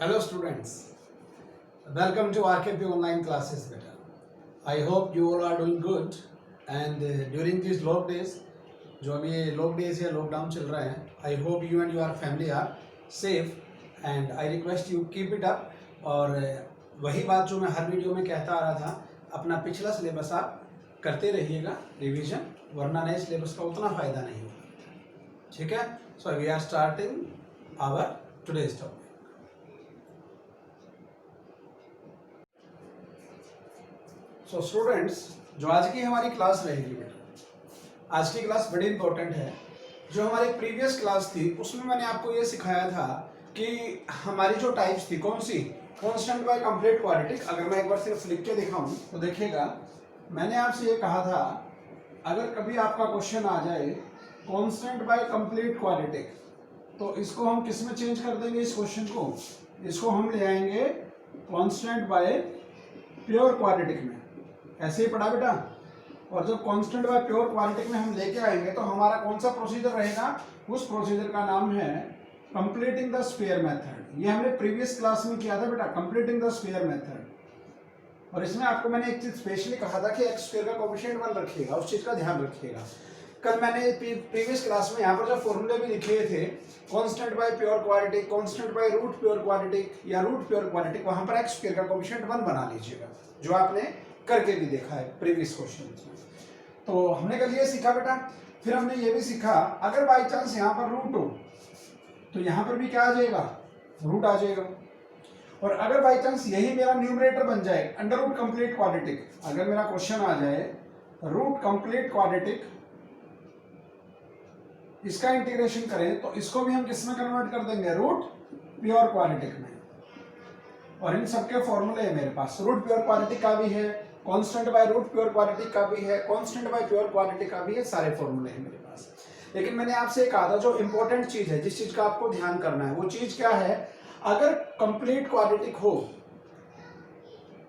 Hello students, welcome to RKP online classes beta. I hope you all are doing good and during these log days, जो अभी ये log days या lockdown चल रहा है, I hope you and your family are safe and I request you keep it up. और वही बात जो मैं हर वीडियो में कहता आ रहा था, अपना पिछला सिलेबस आप करते रहिएगा रिवीजन, वरना नए सिलेबस का उतना फ़ायदा नहीं होगा. ठीक है. So we are starting our today's topic. So students, जो आज की हमारी क्लास रहेगी बेटा, आज की क्लास बड़ी इंपॉर्टेंट है. जो हमारी प्रीवियस क्लास थी उसमें मैंने आपको ये सिखाया था कि हमारी जो टाइप्स थी कौन सी, कांस्टेंट बाय कंप्लीट क्वाड्रेटिक. अगर मैं एक बार सिर्फ लिख के दिखाऊं तो देखिएगा, मैंने आपसे ये कहा था अगर कभी आपका क्वेश्चन आ जाए कांस्टेंट बाय कंप्लीट क्वाड्रेटिक, तो इसको हम किस में चेंज कर देंगे, इस क्वेश्चन को, इसको हम ले आएंगे कांस्टेंट बाय प्योर क्वाड्रेटिक में. ऐसे ही पढ़ा बेटा. और जब कांस्टेंट बाय प्योर क्वाड्रेटिक में हम लेके आएंगे तो हमारा कौन सा प्रोसीजर रहेगा, उस प्रोसीजर का नाम है कंप्लीटिंग द स्क्वायर मेथड. ये हमने प्रीवियस क्लास में किया था बेटा, कंप्लीटिंग द स्क्वायर मेथड. और इसमें आपको मैंने एक चीज स्पेशली कहा था कि एक्स स्क्वायर का कोएफिशिएंट 1 रखिएगा, उस चीज का ध्यान रखिएगा. कल मैंने प्रीवियस क्लास में यहाँ पर जो फॉर्मूले भी लिखे थे, constant by pure quadratic, constant by root pure quadratic या रूट प्योर क्वाड्रेटिक, वहां पर एक्स स्क्वायर का कोएफिशिएंट 1 बना लीजिएगा, जो आपने करके भी देखा है प्रीवियस क्वेश्चन में. तो हमने कल ये सीखा बेटा. फिर हमने ये भी सीखा अगर बाई चांस यहाँ पर रूट हो तो यहाँ पर भी क्या आ जाएगा, रूट आ जाएगा. और अगर बाई चांस यही मेरा न्यूमरेटर बन जाए अंडर रूट कंप्लीट क्वाड्रेटिक, अगर मेरा क्वेश्चन आ जाए रूट कंप्लीट क्वाड्रेटिक, इसका इंटीग्रेशन करें तो इसको भी हम किस में कन्वर्ट कर देंगे, रूट प्योर क्वाड्रेटिक में. और इन सबके फॉर्मूले है मेरे पास. रूट प्योर क्वाड्रेटिक का भी है, constant by root pure quadratic का भी है, कांस्टेंट बाय प्योर क्वाड्रेटिक का भी है, सारे फॉर्मूले हैं मेरे पास. लेकिन मैंने आपसे कहा था जो इंपॉर्टेंट चीज है, जिस चीज का आपको ध्यान करना है, वो चीज क्या है, अगर कंप्लीट क्वाड्रेटिक हो,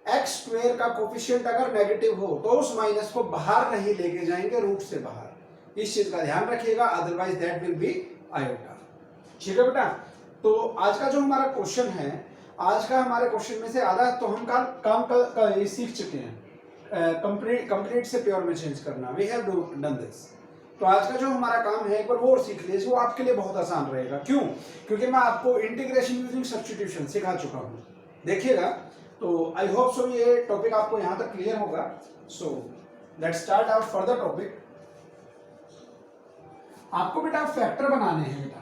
एक्स स्क्वायर का कोफिशिएंट अगर नेगेटिव हो तो उस माइनस को बाहर नहीं लेके जाएंगे रूट से बाहर. इस चीज का ध्यान रखिएगा, otherwise that will be iota. ठीक है बेटा. तो आज का जो हमारा क्वेश्चन है, आज का हमारे क्वेश्चन में से आधा तो हम काम सीख चुके हैं, कंप्लीट से प्योर में चेंज करना. We have done this. तो आज का जो हमारा काम है एक बार वो और सीख लीजिए, वो आपके लिए बहुत आसान रहेगा. क्यों? क्योंकि मैं आपको इंटीग्रेशन यूजिंग सब्स्टिट्यूशन सिखा चुका हूं. देखिएगा. तो आई होप सो ये टॉपिक आपको यहां तक क्लियर होगा. So let's start our further topic. आपको बेटा फैक्टर बनाने हैं बेटा.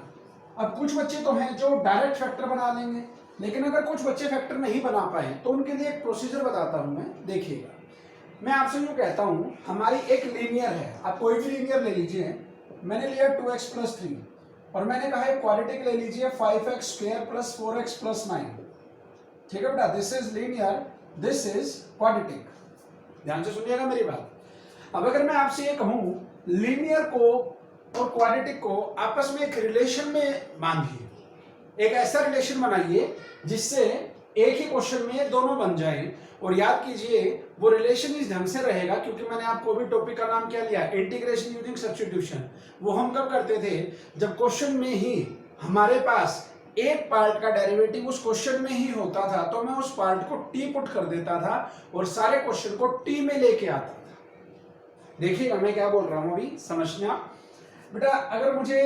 अब कुछ बच्चे तो हैं जो डायरेक्ट फैक्टर बना लेंगे, लेकिन अगर कुछ बच्चे फैक्टर नहीं बना पाए तो उनके लिए एक प्रोसीजर बताता हूं मैं. देखिएगा, मैं आपसे यूं कहता हूं, हमारी एक लीनियर है, आप कोई भी लीनियर ले लीजिए. मैंने लिया 2x + 3 और मैंने कहा है क्वाड्रेटिक ले लीजिए 5x² + 4x + 9. ठीक है बेटा, this is linear, this is quadratic. ध्यान से सुनिएगा मेरी बात. अब अगर मैं आपसे ये कहूं लीनियर को और क्वाड्रेटिक को आपस में एक रिलेशन में बांधिए, एक ऐसा रिलेशन बनाइए जिससे एक ही क्वेश्चन में दोनों बन जाएं. और याद कीजिए वो रिलेशन इस ढंग से रहेगा, क्योंकि मैंने आपको भी टॉपिक का नाम क्या लिया, इंटीग्रेशन यूजिंग सब्स्टिट्यूशन. वो हम कब करते थे, जब क्वेश्चन में ही हमारे पास एक पार्ट का डेरिवेटिव उस क्वेश्चन में ही होता था, तो मैं उस पार्ट को टी पुट कर देता था और सारे क्वेश्चन को टी में लेके आता था. देखिएगा मैं क्या बोल रहा हूं अभी, समझना बेटा. अगर मुझे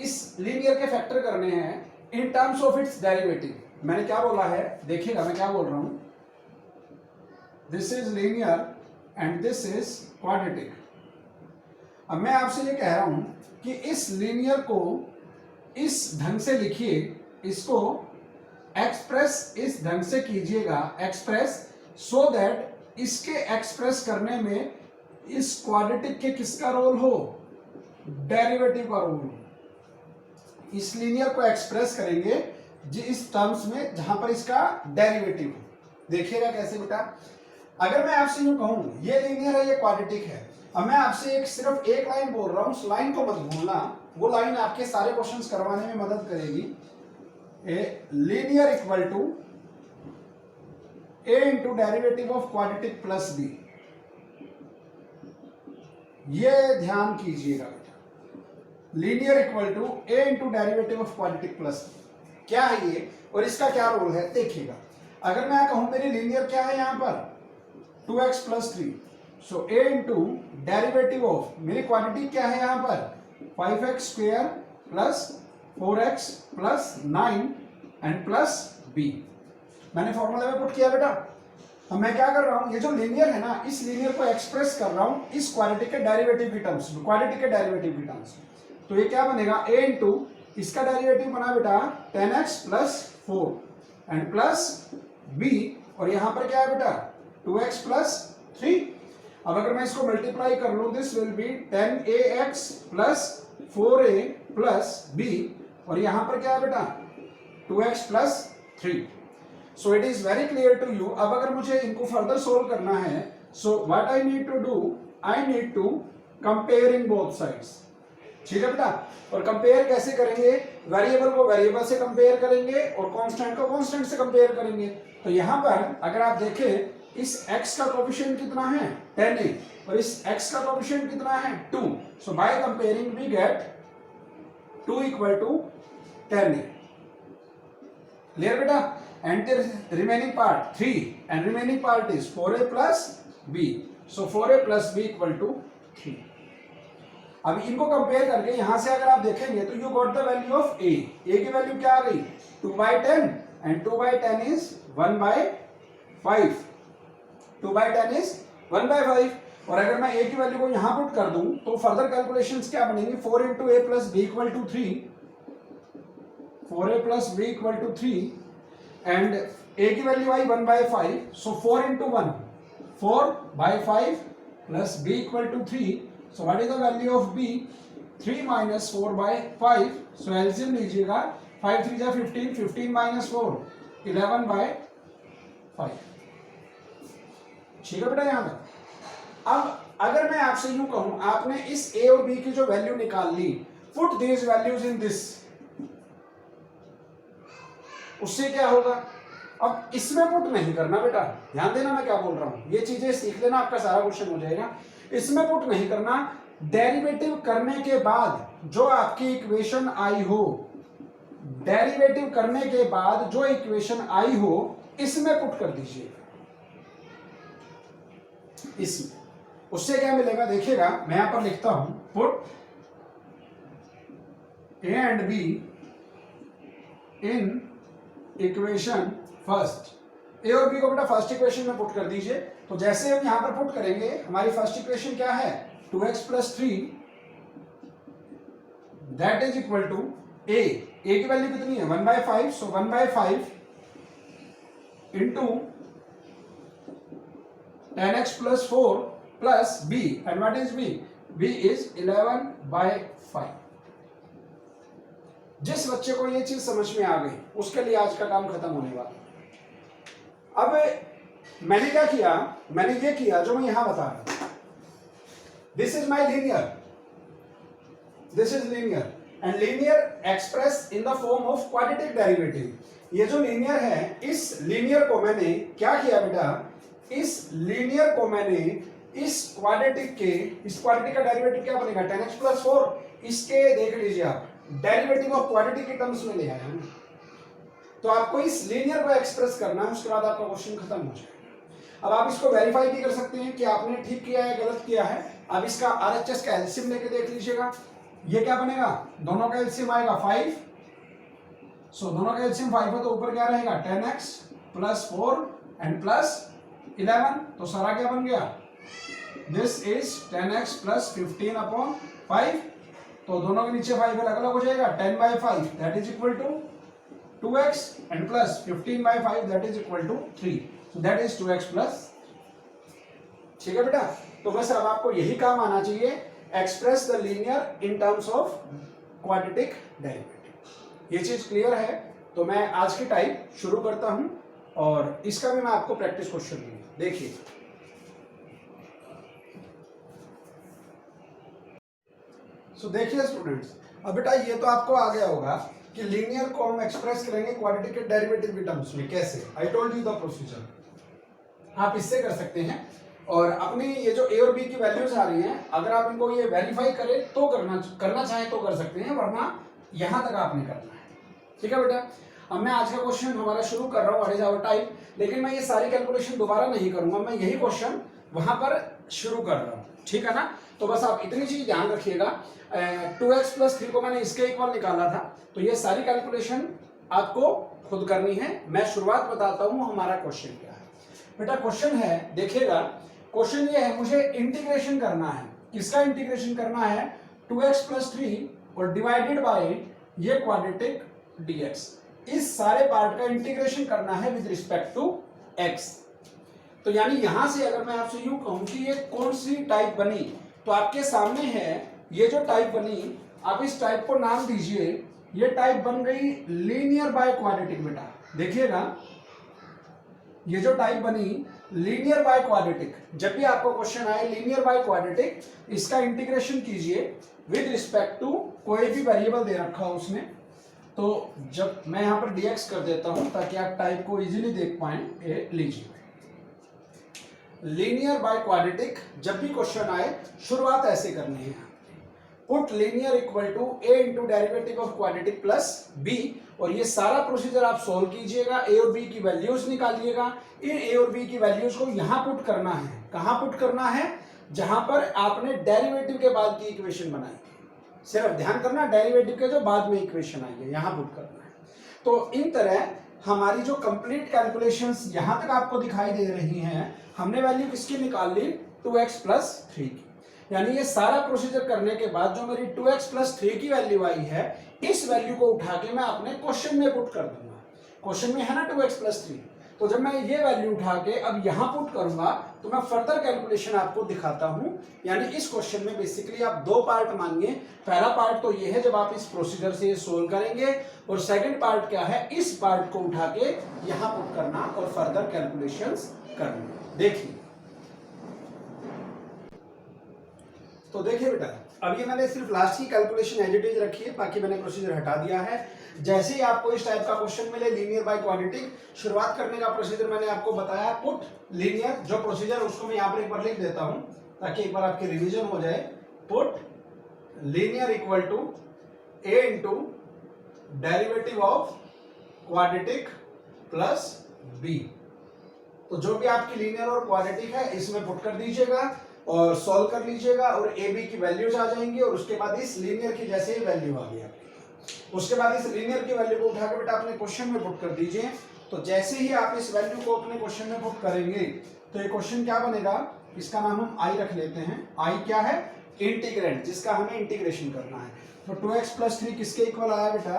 इस लीनियर के फैक्टर करने हैं in terms of its derivative, मैंने क्या बोला है, देखिएगा मैं क्या बोल रहा हूं, this is linear and this is quadratic. अब मैं आपसे ये कह रहा हूं कि इस लीनियर को इस ढंग से लिखिए, इसको एक्सप्रेस इस ढंग से कीजिएगा, एक्सप्रेस, सो दैट इसके एक्सप्रेस करने में इस क्वाड्रेटिक के किसका रोल हो, डेरिवेटिव का रोल हो. इस लीनियर को एक्सप्रेस करेंगे इस टर्म्स में जहां पर इसका डेरिवेटिव हो. देखिएगा कैसे बेटा. अगर मैं आपसे यूं कहूं ये लीनियर है, ये क्वाड्रेटिक है. अब मैं आपसे सिर्फ एक लाइन बोल रहा हूं, उस लाइन को मत भूलना, वो लाइन आपके सारे क्वेश्चंस करवाने में मदद करेगी. A linear equal to a into derivative of quadratic plus b. ये ध्यान कीजिएगा बेटा, linear equal to a into derivative of quadratic plus b. क्या है ये और इसका क्या रोल है देखिएगा। अगर मैं कहूं मेरी लीनियर क्या है यहाँ पर 2x plus 3, so a into derivative of मेरी क्वांटिटी क्या है यहाँ पर 5x square plus 4x plus 9 and plus b। मैंने फॉर्मूला में पुट किया बेटा। अब मैं क्या कर रहा हूं, ये जो लीनियर है ना, इस लीनियर को एक्सप्रेस कर रहा हूं इस क्वांटिटी के डेरिवेटिव की टर्म्स में, क्वांटिटी के डेरिवेटिव की टर्म्स में। तो ये क्या बनेगा a इंटू इसका डेरिवेटिव बना बेटा 10x plus 4 and plus b, और यहां पर क्या है बेटा 2x प्लस 3। अब अगर मैं इसको मल्टीप्लाई कर लूं, this will be 10ax plus 4a plus b, और यहां पर क्या है बेटा 2x plus 3। So it is very clear to you. अब अगर मुझे इनको फर्दर सोल्व करना है, so what I need to do, I need to comparing both sides. ठीक है बेटा, और कंपेयर कैसे करेंगे, वेरिएबल को वेरिएबल से कंपेयर करेंगे और कांस्टेंट को कांस्टेंट से कंपेयर करेंगे। तो यहां पर अगर आप देखें इस x का कोएफिशिएंट कितना है 10a और इस x का कोएफिशिएंट कितना है 2, so by comparing we get 2 equal to 10a। Clear बेटा, and the remaining part 3 and remaining part is 4a plus b, so 4a plus b equal to 3। अब इनको कंपेयर करके यहां से अगर आप देखेंगे तो you got the value of a की वैल्यू क्या आ गई 2/10 एंड 2/10 इज 1/5, 2/10 इज 1/5। और अगर मैं a की वैल्यू को यहां पुट कर दूं तो फर्दर कैलकुलेशंस क्या बनेंगी 4 into a plus b equal to 3, 4a plus b equal to 3 and a की value I 1/5, so 4 into 1 4/5 plus b equal to 3, so what is the value of b 3 minus 4/5, so LCM लीजिएगा 5 3 जा 15, 15 minus 4 11/5। ठीक है बेटा यहाँ पर। अब अगर मैं आपसे यूं कहूं आपने इस a और b की जो वैल्यू निकाल ली, put these values in this, उससे क्या होगा। अब इसमें पुट नहीं करना बेटा, ध्यान देना मैं क्या बोल रहा हूं, ये चीजें सीख लेना, आपका सारा क्वेश्चन हो जाएगा। इसमें पुट नहीं करना, डेरिवेटिव करने के बाद जो आपकी इक्वेशन आई हो, डेरिवेटिव करने के बाद जो इक्वेशन आई हो इसमें पुट कर दीजिए, इसमें। उससे क्या मिलेगा देखिएगा, मैं यहां पर लिखता हूं put a and b in equation first. A और बी को बेटा फर्स्ट इक्वेशन में पुट कर दीजिए। तो जैसे हम यहां पर पुट करेंगे, हमारी फर्स्ट इक्वेशन क्या है 2x plus 3 that is equal to a की वैल्यू कितनी है 1/5, so 1/5 into 10x plus 4 plus b, and what is b, b is 11/5। जिस बच्चे को ये चीज समझ में आ गई उसके लिए आज का काम खत्म होने वाला। अब मैंने क्या किया, मैंने ये किया जो मैं यहां बता रहा हूं, this is my linear, this is linear and linear express in the form of quadratic derivative. ये जो लीनियर है, इस लीनियर को मैंने क्या किया बेटा, इस लीनियर को मैंने इस क्वाड्रेटिक का डेरिवेटिव क्या बनेगा 10x प्लस 4, इसके देख लीजिए आप डेरिवेटिव ऑफ क्वाड्रेटिक के टर्म्स में ले आया हूं। तो आपको इस लीनियर को एक्सप्रेस करना है, उसके बाद आपका क्वेश्चन खत्म हो जाएगा। अब आप इसको वेरीफाई भी कर सकते हैं कि आपने ठीक किया है गलत किया है। अब इसका आरएचएस का एलसीएम लेके देख लीजिएगा, ये क्या बनेगा, दोनों का एलसीएम आएगा 5, सो दोनों का एलसीएम 5 है तो ऊपर क्या रहेगा 10x प्लस 4 एंड प्लस 11, तो सारा क्या बन गया, दिस इज 10x प्लस 15/5, तो दोनों के नीचे 5 अलग अलग हो जाएगा, 10/5 that is equal to 2x and plus 15/5 that is equal to 3, so that is 2x plus. ठीक है बेटा, तो बस अब आपको यही काम आना चाहिए, express the linear in terms of quadratic derivative. ये चीज क्लियर है, तो मैं आज की टाइप शुरू करता हूं और इसका भी मैं आपको प्रैक्टिस क्वेश्चन दूंगा। देखिए देखिए स्टूडेंट्स, अब बेटा ये तो आपको आ गया होगा कि लीनियर को हम एक्सप्रेस करेंगे क्वाड्रेटिक के डेरिवेटिव के टर्म्स में कैसे। I told you the procedure, आप इससे कर सकते हैं। और अपनी ये जो ए और बी की वैल्यूज आ रही हैं, अगर आप इनको ये वेरीफाई करें तो करना चाहें तो कर सकते हैं, वरना यहां तक आपने करना है। ठीक है बेटा, अब मैं आज का क्वेश्चन हमारा शुरू कर रहा हूँ व्हाट इज आवर टाइप, लेकिन मैं ये सारी कैलकुलेशन दोबारा नहीं करूंगा, मैं यही क्वेश्चन वहां पर शुरू कर रहा हूँ, ठीक है ना। तो बस आप इतनी चीज ध्यान रखिएगा, 2x + 3 को मैंने इसके इक्वल निकाला था, तो ये सारी कैलकुलेशन आपको खुद करनी है। मैं शुरुआत बताता हूँ हमारा क्वेश्चन क्या है। बेटा क्वेश्चन है, देखिएगा क्वेश्चन ये है, मुझे इंटीग्रेशन करना है। किसका इंटीग्रेशन करना है? 2x + 3 और डिवाइडेड बाय ये क्वाड्रेटिक dx, इस सारे पार्ट का इंटीग्रेशन करना है विद रिस्पेक्ट टू x। तो यानी यहां से अगर मैं आपसे यूं कहूं कि ये कौन सी टाइप बनी, तो आपके सामने है ये जो टाइप बनी, आप इस टाइप को नाम दीजिए, ये टाइप बन गई लीनियर बाय क्वाड्रेटिक। बेटा देखिएगा, ये जो टाइप बनी लीनियर बाय क्वाड्रेटिक, जब भी आपको क्वेश्चन आए लीनियर बाय क्वाड्रेटिक, इसका इंटीग्रेशन कीजिए विद रिस्पेक्ट टू कोई भी वेरिएबल दे रखा हो उसमें। तो जब मैं यहां पर dx कर देता हूं ताकि आप टाइप को इजीली देख पाए, ये लीजिए लीनियर बाय क्वाड्रेटिक। जब भी क्वेश्चन आए शुरुआत ऐसे करनी है, put linear equal to a into derivative of quadratic plus b, और ये सारा प्रोसीजर आप सोल्व कीजिएगा, a और b की वैल्यूज निकालिएगा। इन a और b की वैल्यूज को यहां पुट करना है। कहां पुट करना है? जहां पर आपने डेरिवेटिव के बाद की इक्वेशन बनाई थी। सिर्फ ध्यान करना, डेरिवेटिव के जो बाद में इक्वेशन आई है यहां पुट करना है। तो इन तरह हमारी जो कंप्लीट कैलकुलेशंस यहां तक आपको दिखाई दे रही हैं, हमने वैल्यू किसकी निकाल ली? 2x + 3 की। यानी ये सारा प्रोसीजर करने के बाद जो मेरी 2x + 3 की वैल्यू आई है, इस वैल्यू को उठा के मैं अपने क्वेश्चन में पुट कर दूंगा। क्वेश्चन में है ना 2x + 3, तो जब मैं ये वैल्यू उठा के अब यहां पुट करूंगा तो मैं फर्दर कैलकुलेशन आपको दिखाता हूं। यानी इस क्वेश्चन में बेसिकली आप दो पार्ट मानिए। पहला पार्ट तो ये है जब आप इस प्रोसीजर से ये सोल्व करेंगे, और सेकंड पार्ट क्या है? इस पार्ट को उठा के यहां पुट करना और फर्दर कैलकुलेशंस करना। देखिए, तो देखिए बेटा, अब ये मैंने सिर्फ लास्ट की कैलकुलेशन एज इट इज रखी है, बाकी मैंने प्रोसीजर हटा दिया है। जैसे ही आपको इस टाइप का क्वेश्चन मिले लीनियर बाय क्वाड्रेटिक, शुरुआत करने का प्रोसीजर मैंने आपको बताया, पुट लीनियर, जो प्रोसीजर उसको मैं यहाँ पर एक बार लिख देता हूं ताकि एक बार आपकी रिवीजन हो जाए। Put linear equal to a into derivative of quadratic plus b। तो जो भी आपकी लीनियर और क्वाड्रेटिक है इसमें पुट कर दीजिएगा और सॉल्व कर लीजिएगा, और ए बी की वैल्यूज आ जाएंगी, और उसके बाद इस लीनियर की जैसे ही वैल्यू आ गई आपकी, उसके बाद इस लीनियर की वैल्यू को उठा के बेटा अपने क्वेश्चन में पुट कर दीजिए। तो जैसे ही आप इस वैल्यू को अपने क्वेश्चन में पुट करेंगे तो ये क्वेश्चन क्या बनेगा? इसका नाम हम आई रख लेते हैं। आई क्या है? इंटीग्रेंट, जिसका हमें इंटीग्रेशन करना है। तो 2x + 3 किसके इक्वल आया बेटा?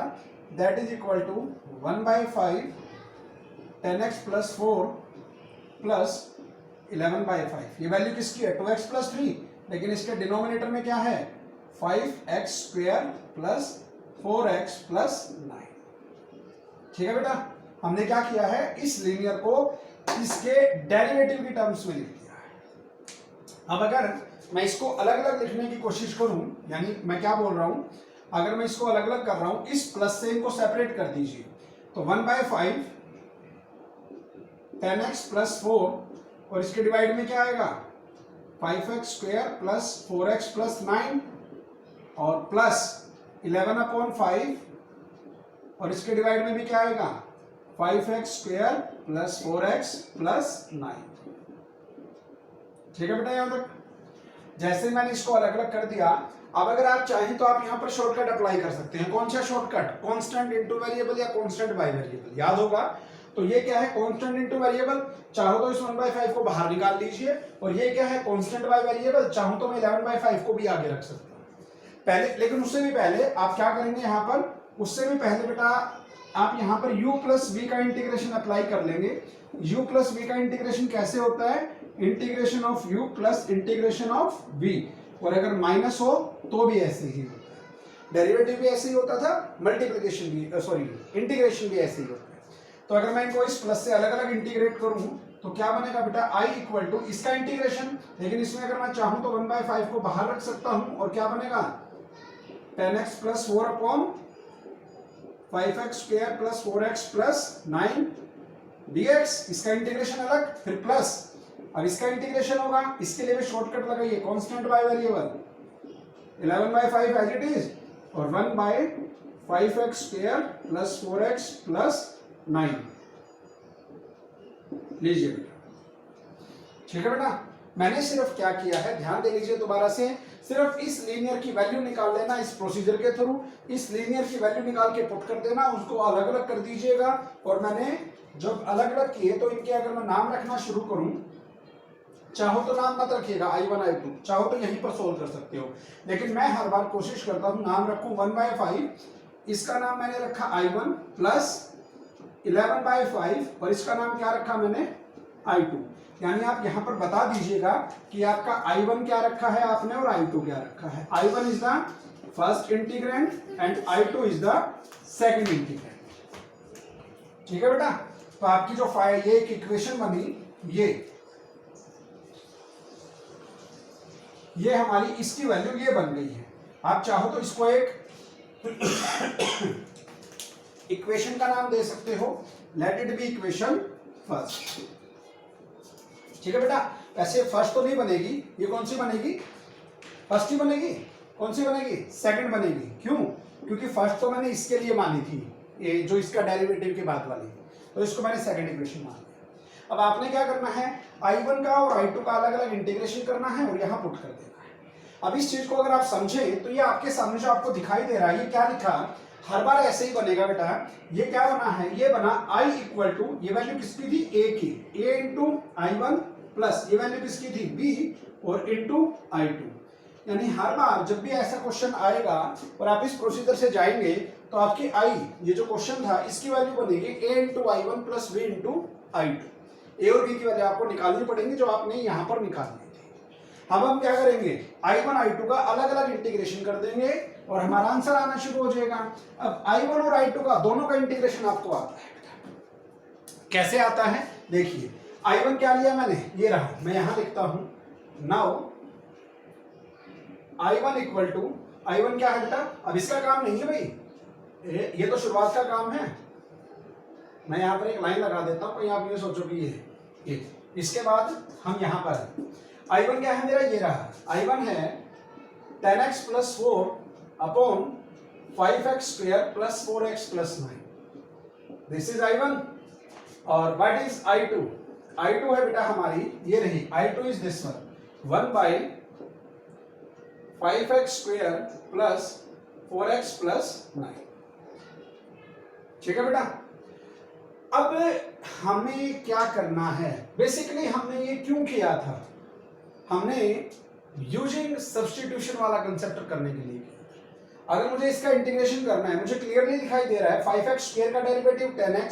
That is equal to 1/5 10x + 4 plus 11/5। ये वैल्यू किसकी है? 2x + 3, लेकिन इसके डिनोमिनेटर में क्या है? 5x² plus 4x plus 9। ठीक है बेटा, हमने क्या किया है? इस लीनियर को इसके डेरिवेटिव की टर्म्स में लिख दिया है। अब अगर मैं इसको अलग अलग लिखने की कोशिश करूं, यानी मैं क्या बोल रहा हूं, अगर मैं इसको अलग अलग कर रहा हूं, इस प्लस से इनको सेपरेट कर दीजिए। तो 1/5 10x + 4, और इसके डिवाइड में क्या आएगा? 5x² प्लस 4x प्लस 9, और प्लस 11/5, और इसके डिवाइड में भी क्या आएगा? 5x² plus 4x plus 9। ठीक है बेटा, यहां तक जैसे मैंने इसको अलग अलग कर दिया। अब अगर आप चाहें तो आप यहां पर शॉर्टकट अप्लाई कर सकते हैं। कौन सा शॉर्टकट? कांस्टेंट इनटू वेरिएबल या कांस्टेंट बाय वेरिएबल, याद होगा। तो ये क्या है? Constant into variable. चाहो तो इस 1/5 को बाहर निकाल लीजिए, और ये क्या है? Constant by variable. चाहो तो मैं 11/5 को भी आगे रख सकता हूं पहले, लेकिन उससे भी पहले आप क्या करेंगे यहां पर? उससे भी पहले बेटा आप यहां पर u + v का इंटीग्रेशन अप्लाई कर लेंगे। u + v का इंटीग्रेशन कैसे होता है? Integration of u plus integration of v, और अगर माइनस हो तो भी ऐसे ही होता है। डेरिवेटिव भी ऐसे ही होता था, मल्टीप्लिकेशन भी इंटीग्रेशन भी ऐसे ही होता है। तो अगर मैं इनको इस प्लस से अलग अलग इंटीग्रेट करूं तो क्या बनेगा बेटा? i इक्वल टू इसका इंटीग्रेशन, लेकिन इसमें अगर मैं चाहूं तो 1/5 को बाहर रख सकता हूं, और क्या बनेगा? 10x + 4 5x² plus 4x plus 9 dx। इसका इंटीग्रेशन अलग, फिर प्लस, अब इसका इंटीग्रेशन होगा, इसके लिए भी शॉर्टकट लगाइए, constant by variable 11/5 as it is, और 1/5 5x square plus 4x plus 9। लीजिए बेटा, ठीक है बेटा, मैंने सिर्फ क्या किया है, ध्यान दे लीजिए दोबारा से, सिर्फ इस लीनियर की वैल्यू निकाल लेना इस प्रोसीजर के थ्रू, इस लीनियर की वैल्यू निकाल के पुट कर देना, उसको अलग अलग कर दीजिएगा। और मैंने जब अलग अलग किए तो इनके अगर मैं नाम रखना शुरू करूं, चाहो तो नाम मत रखिएगा I1 I2, चाहो तो यहीं पर सोल्व कर सकते हो, लेकिन मैं हर बार कोशिश करता हूं नाम रखूं 1/5। इसका नाम मैंने रखा I1 प्लस 11/5 और इसका नाम क्या रखा मैंने I2। यानी आप यहां पर बता दीजिएगा कि आपका I1 क्या रखा है आपने और I2 क्या रखा है। I1 is the first integrand and I2 is the second integrand. ठीक है बेटा, तो आपकी जो ये एक इक्वेशन बनी, ये हमारी इसकी वैल्यू ये बन गई है। आप चाहो तो इसको एक इक्वेशन का नाम दे सकते हो, let it be equation first. ठीक है बेटा, वैसे फर्स्ट तो नहीं बनेगी, ये कौन सी बनेगी, फर्स्ट ही बनेगी। कौन सी बनेगी, सेकंड बनेगी। क्यों, क्योंकि फर्स्ट तो मैंने इसके लिए मानी थी, ये जो इसका डेरिवेटिव के बाद वाली, तो इसको मैंने सेकंड इक्वेशन मान लिया। अब आपने क्या करना है, I1 का और I2 का अलग अलग इंटीग्रेशन करना है और यहाँ पुट कर देना है। अब इस चीज को अगर आप समझें तो ये आपके सामने जो आपको दिखाई दे रहा है, ये क्या लिखा, हर बार ऐसे ही बनेगा बेटा। ये क्या बना है, ये बना I इक्वल टू, ये वैल्यू किसकी थी, A की, A इंटू I1 प्लस ये वैल्यू किसकी थी, B और इंटू I2। यानी हर बार जब भी ऐसा क्वेश्चन आएगा और आप इस प्रोसीजर से जाएंगे तो आपकी I, ये जो क्वेश्चन था, इसकी वैल्यू बनेगी A into I1 plus B into I2। A और B की वैल्यू आपको निकालनी पड़ेगी जो आपने यहाँ पर निकालनी थी। अब हम क्या करेंगे, I1 I2 का अलग अलग इंटीग्रेशन कर देंगे और हमारा आंसर आना शुरू हो जाएगा। अब I1 और I2 का दोनों का इंटीग्रेशन आपको आता है। कैसे आता है देखिए, I1 क्या लिया मैंने, ये रहा, मैं यहां लिखता हूं, now I1 equal to, I1 क्या है बेटा, अब इसका काम नहीं है भाई, ये तो शुरुआत का काम है। मैं यहां पर एक लाइन लगा देता हूं, कहीं आप ये सोचो कि ये इसके बाद हम यहां पर I1 क्या है मेरा, ये रहा, I1 है 10x plus 4 upon 5x square plus 4x plus 9, this is I1। और व्हाट इज I2, I2 है बेटा हमारी, ये रही, I2 is this one, 1/5x square plus 4x plus 9। ठीक है बेटा, अब हमें क्या करना है, बेसिकली हमने ये क्यों किया था, हमने यूजिंग सब्स्टिट्यूशन वाला कंसेप्ट करने के लिए किया। अगर मुझे इसका इंटीग्रेशन करना है, मुझे क्लियरली दिखाई दे रहा है 5x स्क्वायर का डेरिवेटिव 10x,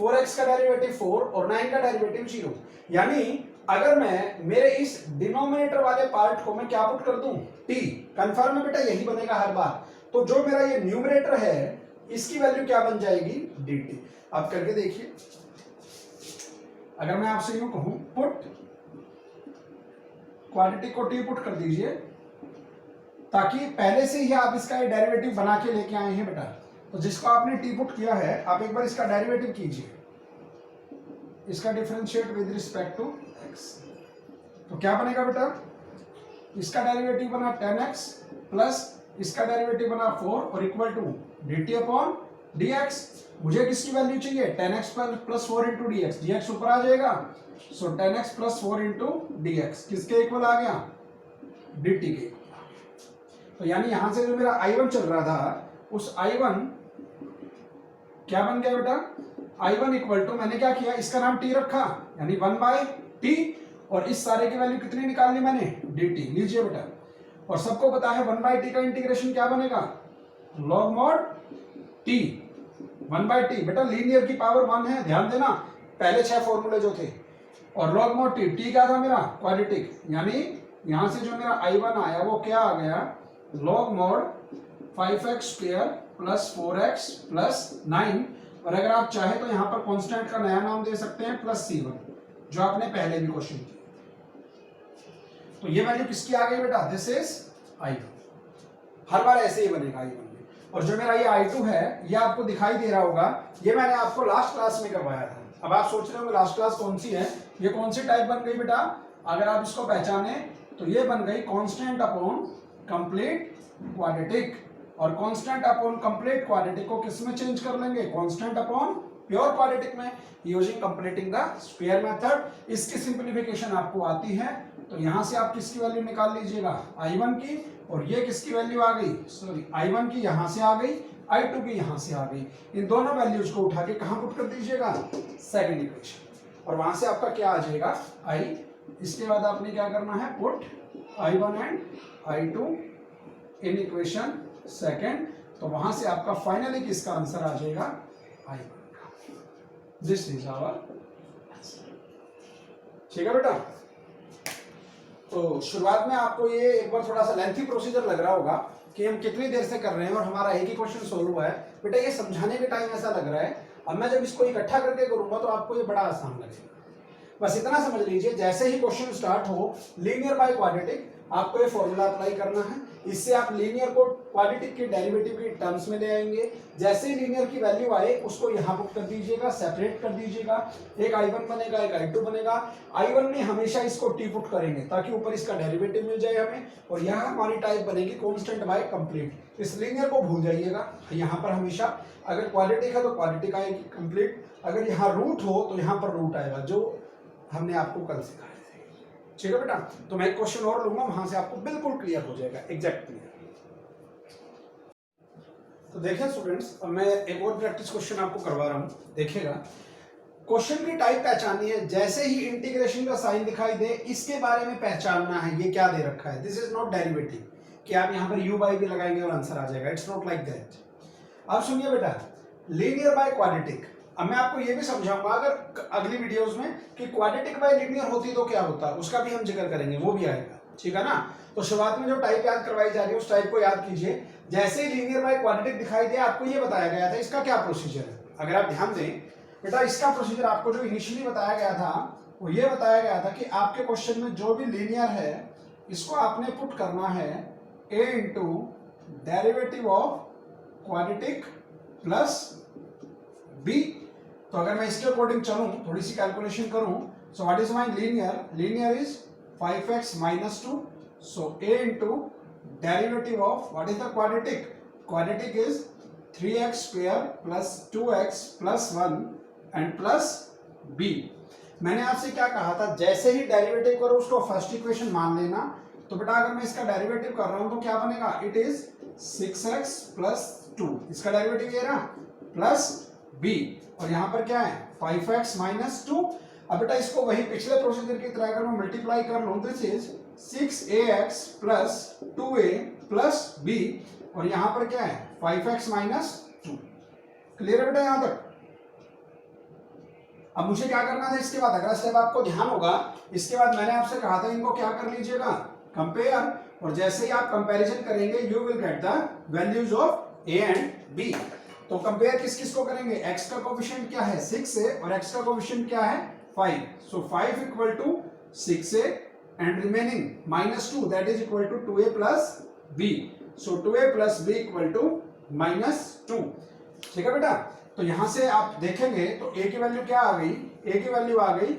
4x का डेरिवेटिव 4 और 9 का डेरिवेटिव 0। यानी अगर मैं मेरे इस डिनोमिनेटर वाले पार्ट को मैं क्या पुट कर दूं, t, कंफर्म है बेटा, यही बनेगा हर बार। तो जो मेरा ये न्यूमरेटर है, इसकी वैल्यू क्या बन जाएगी, dt। अब करके देखिए, अगर मैं आपसे यूं कहूं, पुट क्वांटिटी को t पुट कर दीजिए, ताकि पहले से ही आप इसका ये डेरिवेटिव बना के लेके आए हैं बेटा। तो जिसको आपने टी पुट किया है, आप एक बार इसका डेरिवेटिव कीजिए, इसका differentiate with respect to x। तो क्या बनेगा बेटा, इसका डेरिवेटिव बना 10x प्लस इसका डेरिवेटिव बना 4 और equal to dt upon dx। मुझे किसकी वैल्यू चाहिए, 10x plus 4 into dx, dx ऊपर आ जाएगा, सो 10x प्लस 4 इंटू dx किसके इक्वल आ गया, dt के इक्वल। तो यानी यहां से जो मेरा I1 चल रहा था, उस I1 क्या बन गया बेटा, I1 इक्वल टू, मैंने क्या किया, इसका नाम t रखा, यानी 1/t, और इस सारे की वैल्यू कितनी निकालनी मैंने, dt। लीजिए बेटा, और सबको पता है 1/t का इंटीग्रेशन क्या बनेगा, log mod t, 1/t बेटा लीनियर की पावर 1 है, ध्यान देना, पहले 6 फॉर्मूले जो थे। और log mod t क्या था मेरा, क्वाड्रेटिक, यानी यहां से जो मेरा I1 आया वो क्या आ गया, log mod 5x square plus 4x plus 9। और अगर आप चाहे तो यहां पर कांस्टेंट का नया नाम दे सकते हैं, प्लस C1, जो आपने पहले भी क्वेश्चन किया। तो ये वैल्यू किसकी आ गई बेटा, दिस इज I1। हर बार ऐसे ही बनेगा I1 में। और जो मेरा ये I2 है, ये आपको दिखाई दे रहा होगा, ये मैंने आपको लास्ट क्लास में करवाया था। अब आप सोच रहे हो लास्ट क्लास कौन सी है, ये कौन सी टाइप बन गई बेटा, अगर आप इसको पहचाने तो ये बन गई कांस्टेंट अपॉन कंप्लीट क्वाड्रेटिक। और कांस्टेंट अपॉन कंप्लीट क्वाड्रेटिक को किस में चेंज कर लेंगे, कांस्टेंट अपॉन प्योर क्वाड्रेटिक में, using completing the square method. इसकी सिंपलीफिकेशन आपको आती है, तो यहां से आप किसकी वैल्यू निकाल लीजिएगा, I1 की, और ये किसकी वैल्यू आ गई, सॉरी I1 की यहां से आ गई, I2 की यहां से आ गई। इन दोनों वैल्यूज को उठा के कहां पुट कर दीजिएगा, सेकंड इक्वेशन, और वहां से आपका क्या आ जाएगा, I। इसके बाद आपने क्या करना है, put I1 and I2 in equation second, तो वहां से आपका फाइनली किसका आंसर आ जाएगा, I1 का। This is our answer. ठीक है बेटा। तो शुरुआत में आपको ये एक बार थोड़ा सा लेंथी प्रोसीजर लग रहा होगा कि हम कितनी देर से कर रहे हैं और हमारा एक ही क्वेश्चन सोल्व हुआ है। बेटा ये समझाने के टाइम ऐसा लग रहा है, अब मैं जब इसको इकट्ठा करके करूंगा तो आपको ये बड़ा आसान लगेगा। बस इतना समझ लीजिए, जैसे ही क्वेश्चन स्टार्ट हो लीनियर बाय क्वाड्रेटिक, आपको ये फॉर्मूला अप्लाई करना है। इससे आप लीनियर को क्वाड्रेटिक के डेरिवेटिव की टर्म्स में ले आएंगे। जैसे ही लीनियर की वैल्यू आए उसको यहाँ पुट कर दीजिएगा, सेपरेट कर दीजिएगा। एक I1 बनेगा, एक I2 बनेगा। I1 में हमेशा इसको टी पुट करेंगे ताकि ऊपर इसका डेरिवेटिव मिल जाए हमें, और यहाँ हमारी टाइप बनेगी कांस्टेंट बाय कंप्लीट। इस लीनियर को भूल जाइएगा, यहाँ पर हमेशा अगर क्वाड्रेटिक है तो क्वाड्रेटिक आएगी कंप्लीट, अगर यहाँ रूट हो तो यहाँ पर रूट आएगा, जो हमने आपको कल सिखाया थे। ठीक है बेटा। तो मैं एक क्वेश्चन और लूंगा, वहां से आपको बिल्कुल क्लियर हो जाएगा, एग्जैक्ट क्लियर। तो देखिए स्टूडेंट्स, अब मैं एक और प्रैक्टिस क्वेश्चन आपको करवा रहा हूं, देखिएगा। क्वेश्चन की टाइप पहचाननी है, जैसे ही इंटीग्रेशन का साइन दिखाई दे इसके बारे में पहचानना है ये क्या दे रखा है। दिस इज नॉट डेरिवेटिव कि आप यहाँ पर u बाई भी लगाएंगे और आंसर आ जाएगा, इट्स नॉट लाइक दैट। अब सुनिए बेटा, लीनियर बाय क्वाड्रेटिक। अब मैं आपको ये भी समझाऊंगा अगर अगली वीडियोस में कि क्वाड्रेटिक बाय लीनियर होती तो क्या होता, उसका भी हम जिक्र करेंगे, वो भी आएगा। ठीक है ना। तो शुरुआत में जो टाइप याद करवाई जा रही है उस टाइप को याद कीजिए। जैसे ही लीनियर बाय क्वाड्रेटिक दिखाई दे आपको ये बताया गया था इसका क्या प्रोसीजर है। अगर आप ध्यान दें बेटा, इसका प्रोसीजर आपको जो इनिशियली बताया गया था वो ये बताया गया था कि आपके क्वेश्चन में जो भी लीनियर है इसको आपने पुट करना है a into derivative of quadratic plus b। तो अगर मैं इसके अकॉर्डिंग चलूं, थोड़ी सी कैलकुलेशन करूं, so what is my linear, linear is 5x minus 2, so a into derivative of what is the quadratic, quadratic is 3x square plus 2x plus 1 and plus b। मैंने आपसे क्या कहा था, जैसे ही डेरिवेटिव करो उसको फर्स्ट इक्वेशन मान लेना। तो बेटा अगर मैं इसका डेरिवेटिव कर रहा हूं तो क्या बनेगा, इट इज 6x plus 2, इसका डेरिवेटिव ये रहा, प्लस b, और यहां पर क्या है 5x minus 2। अब बेटा इसको वही पिछले प्रोसीजर की तरह अगर मैं मल्टीप्लाई कर लूं, this is 6ax plus 2a plus b, और यहां पर क्या है 5x minus 2। क्लियर है बेटा यहां तक। अब मुझे क्या करना था इसके बाद, अगला स्टेप आपको ध्यान होगा, इसके बाद मैंने आपसे कहा था इनको क्या कर लीजिएगा, कंपेयर, और जैसे ही आप कंपैरिजन करेंगे you will get the values of a and b। तो कंपेयर किस किस को करेंगे, x का कोएफिशिएंट क्या है 6 है और x का कोएफिशिएंट क्या है 5, so 5 equal to 6a and remaining minus 2 that is equal to 2a plus b, so 2a plus b equal to -2। ठीक है बेटा। तो यहां से आप देखेंगे तो a की वैल्यू क्या आ गई, a की वैल्यू आ गई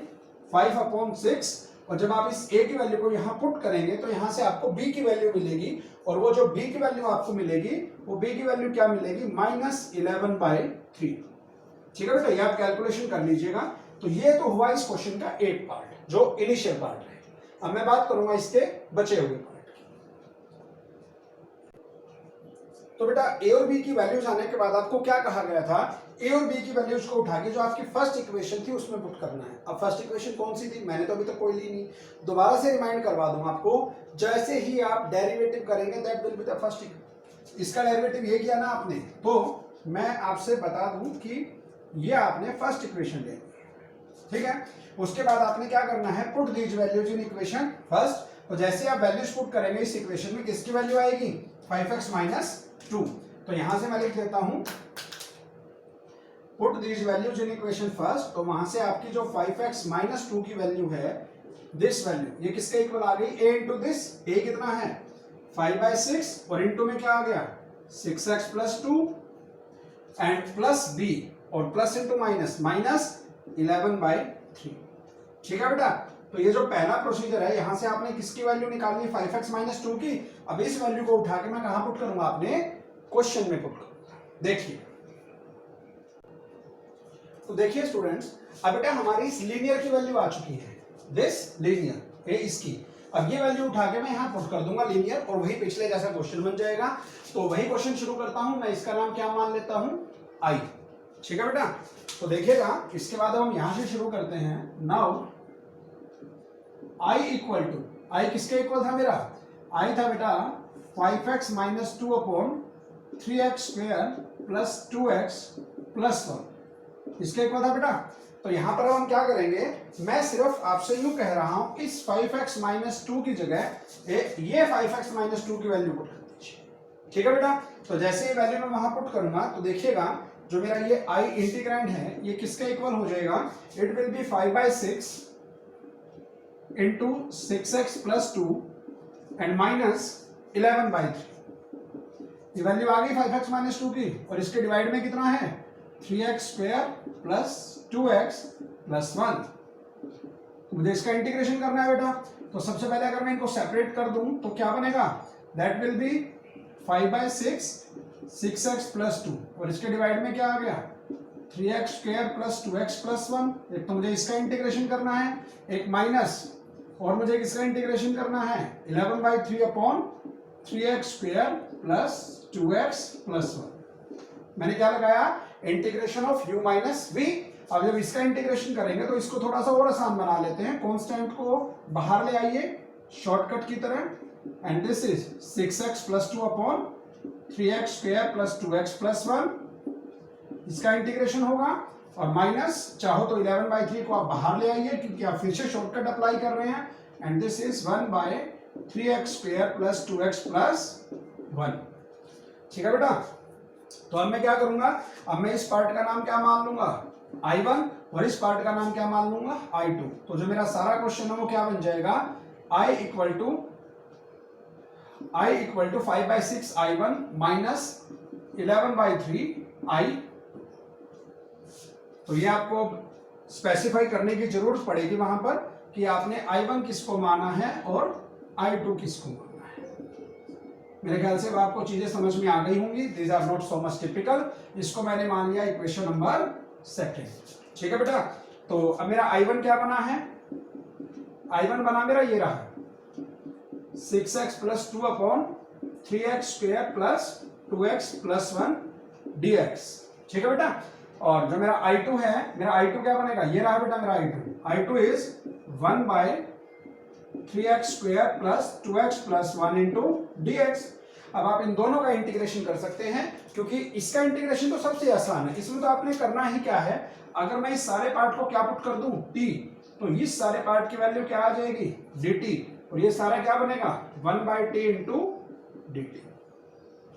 5/6, और जब आप इस a की वैल्यू को यहाँ पुट करेंगे तो यहाँ से आपको b की वैल्यू मिलेगी, और वो जो b की वैल्यू आपको मिलेगी वो b की वैल्यू क्या मिलेगी, -11/3। ठीक है बेटा, ये आप कैलकुलेशन कर लीजिएगा। तो ये तो हुआ इस क्वेश्चन का एक पार्ट जो इनिशियल पार्ट है। अब मैं बात करूंगा इसके बचे हुए पार्ट की। तो बेटा a और b की वैल्यूज आने के बाद आपको क्या कहा गया था, a और b की वैल्यूज को उठा के जो आपकी फर्स्ट इक्वेशन थी उसमें पुट करना है। अब फर्स्ट इक्वेशन कौन सी थी, मैंने तो अभी तक कोई ली नहीं, दोबारा से रिमाइंड करवा दूं आपको। जैसे ही आप डेरिवेटिव करेंगे that will be the first equation. इसका डेरिवेटिव ये किया ना आपने, तो मैं आपसे बता दूं कि ये आपने फर्स्ट इक्वेशन ले ली, ठीक है। उसके बाद आपने क्या करना है, put these values in equation first. तो जैसे आप वैल्यूज पुट करेंगे इस इक्वेशन में, किसकी वैल्यू आएगी 5x - 2। तो यहां से मैं लिख देता हूं put these values in equation first. तो वहां से आपकी जो 5x - 2 की वैल्यू है, दिस वैल्यू ये किसके इक्वल आ गई, a इंटू दिस, a कितना है 5/6, और इंटू में क्या आ गया 6x + 2 एंड प्लस b, और प्लस इंटू माइनस -11/3। ठीक है बेटा। तो ये जो पहला प्रोसीजर है, यहां से आपने किसकी वैल्यू निकालनी है 5x - 2 की। अब इस वैल्यू को उठा के मैं कहां पुट करूंगा, आपने क्वेश्चन में पुट करूंगा। देखिए, तो देखिए स्टूडेंट्स, अब बेटा हमारी इस लीनियर की वैल्यू आ चुकी है, दिस लीनियर, ये इसकी। अब ये वैल्यू उठा के मैं यहां पुट कर दूंगा लीनियर, और वही पिछले जैसा क्वेश्चन बन जाएगा। तो वही क्वेश्चन शुरू करता हूं मैं, इसका नाम क्या मान लेता हूं, आई। ठीक है बेटा, तो देखिएगा इसके बाद हम यहां से शुरू करते हैं। नाउ आई इक्वल टू, आई किसके इक्वल था मेरा, आई था बेटा 5x minus 2 upon 3x square plus 2x plus 1, इसके इक्वल था बेटा। तो यहां पर हम क्या करेंगे, मैं सिर्फ आपसे यूं कह रहा हूं, इस 5x माइनस 2 की जगह ये 5x माइनस 2 की वैल्यू पुट कर दीजिए। ठीक है बेटा, तो जैसे ये वैल्यू मैं वहां पुट करूंगा तो देखिएगा जो मेरा ये आई इंटीग्रैंड है ये किसके इक्वल हो जाएगा, it will be 5/6 into 6x plus 2 and minus 11/3। ये वैल्यू आ गई 5x माइनस 2 की, और इसके डिवाइड में कितना है 3x square plus 2x plus 1। मुझे इसका इंटीग्रेशन करना है बेटा, तो सबसे पहले अगर मैं इनको सेपरेट कर दूं तो क्या बनेगा, that will be 5/6 6x plus 2, और इसके डिवाइड में क्या आ गया 3x square plus 2x plus 1। एक तो मुझे इसका इंटीग्रेशन करना है, एक माइनस, और मुझे किसका इंटीग्रेशन करना है 11/3 upon 3x square plus 2x plus 1। मैंने क्या लगाया, integration of u minus v। अब जब इसका इंटीग्रेशन करेंगे तो इसको थोड़ा सा और आसान बना लेते हैं, कांस्टेंट को बाहर ले आइए शॉर्टकट की तरह, and this is 6x plus 2 upon 3x square plus 2x plus 1, इसका इंटीग्रेशन होगा, और माइनस चाहो तो 11/3 को आप बाहर ले आइए क्योंकि आप फिर से शॉर्टकट अप्लाई कर रहे हैं, and this is 1/3x square plus 2x plus 1। ठीक है बेटा, तो अब मैं क्या करूंगा, अब मैं इस पार्ट का नाम क्या मान लूंगा I1, और इस पार्ट का नाम क्या मान लूंगा I2। तो जो मेरा सारा क्वेश्चन है वो क्या बन जाएगा, I equal to 5/6 I1 minus 11/3 I। तो ये आपको स्पेसिफाई करने की जरूरत पड़ेगी वहां पर कि आपने I1 किसको माना है और I2 किसको माना है। मेरे ख्याल से अब आपको चीजें समझ में आ गई होंगी, these are not so much typical. इसको मैंने मान लिया इक्वेशन नंबर 2। ठीक है बेटा, तो अब मेरा I1 क्या बना है, I1 बना मेरा ये रहा 6x plus 2 upon 3x square plus 2x plus 1 dx। ठीक है बेटा, और जो मेरा I2 है, मेरा I2 क्या बनेगा, ये रहा बेटा मेरा I2 is 1/3x square plus 2x plus 1 into dx। अब आप इन दोनों का इंटीग्रेशन कर सकते हैं, क्योंकि इसका इंटीग्रेशन तो सबसे आसान है, इसमें तो आपने करना ही क्या है, अगर मैं इस सारे पार्ट को क्या पुट कर दूं t, तो इस सारे पार्ट की वैल्यू क्या आ जाएगी dt, और ये सारा क्या बनेगा 1/t इंटू dt।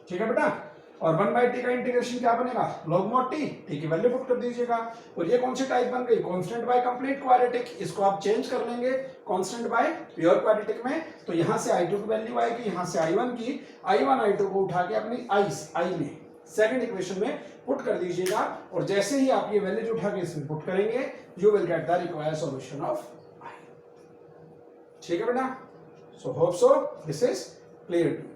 ठीक है बेटा, और 1/t का इंटीग्रेशन क्या बनेगा log mod t की वैल्यू पुट कर दीजिएगा। और ये कौन सी टाइप बन गई, कांस्टेंट बाय कंप्लीट क्वाड्रेटिक। इसको आप चेंज कर लेंगे कांस्टेंट बाय प्योर क्वाड्रेटिक में, तो यहां से I2 की वैल्यू आएगी, यहां से I1 की, I1 I2 को उठा के अपनी I में सेकंड इक्वेशन में पुट कर दीजिएगा, और जैसे ही आप ये वैल्यूज उठा के इसमें पुट करेंगे you will get the required solution of I। ठीक है बेटा, so hope so this is clear.